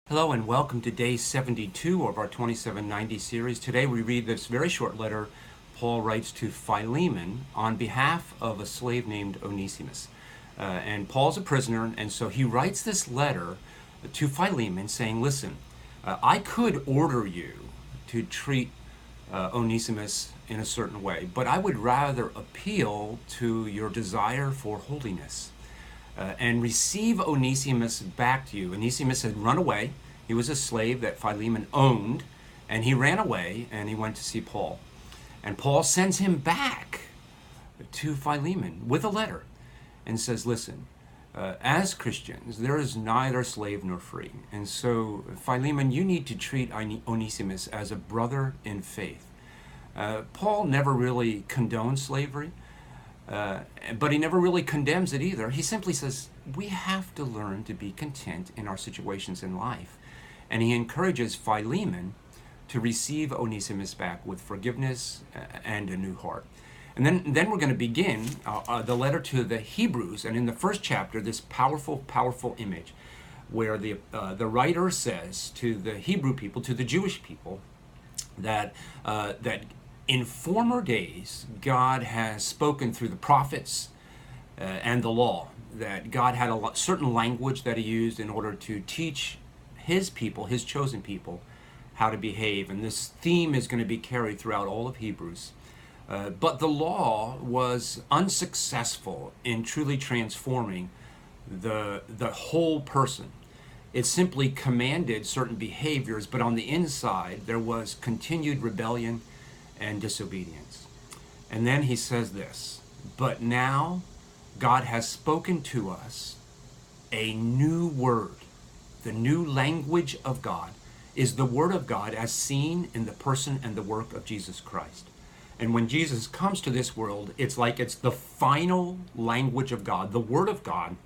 Hello and welcome to day 72 of our 2790 series. Today we read this very short letter Paul writes to Philemon on behalf of a slave named Onesimus. And Paul's a prisoner, and so he writes this letter to Philemon saying, listen, I could order you to treat Onesimus in a certain way, but I would rather appeal to your desire for holiness. And receive Onesimus back to you. Onesimus had run away. He was a slave that Philemon owned, and he ran away and he went to see Paul. And Paul sends him back to Philemon with a letter and says, listen, as Christians, there is neither slave nor free. And so, Philemon, you need to treat Onesimus as a brother in faith. Paul never really condones slavery. But he never really condemns it either. He simply says, we have to learn to be content in our situations in life. And he encourages Philemon to receive Onesimus back with forgiveness and a new heart. And then we're going to begin the letter to the Hebrews. And in the first chapter, this powerful image where the writer says to the Hebrew people, to the Jewish people, that in former days, God has spoken through the prophets and the law, that God had a certain language that he used in order to teach his people, his chosen people, how to behave. And this theme is going to be carried throughout all of Hebrews. But the law was unsuccessful in truly transforming the whole person. It simply commanded certain behaviors, but on the inside, there was continued rebellion and disobedience. And then he says this, but now God has spoken to us a new word. The new language of God is the word of God as seen in the person and the work of Jesus Christ. And when Jesus comes to this world, it's like it's the final language of God, the word of God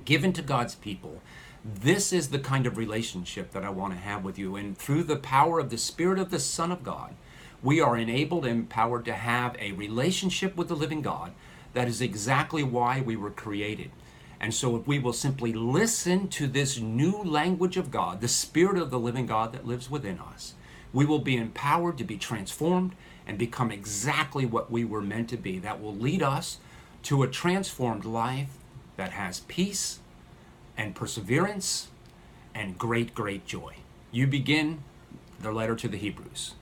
given to God's people. This is the kind of relationship that I want to have with you. And through the power of the Spirit of the Son of God, we are enabled and empowered to have a relationship with the living God. That is exactly why we were created. And so if we will simply listen to this new language of God, the Spirit of the living God that lives within us, we will be empowered to be transformed and become exactly what we were meant to be. That will lead us to a transformed life that has peace and perseverance and great joy. You begin the letter to the Hebrews.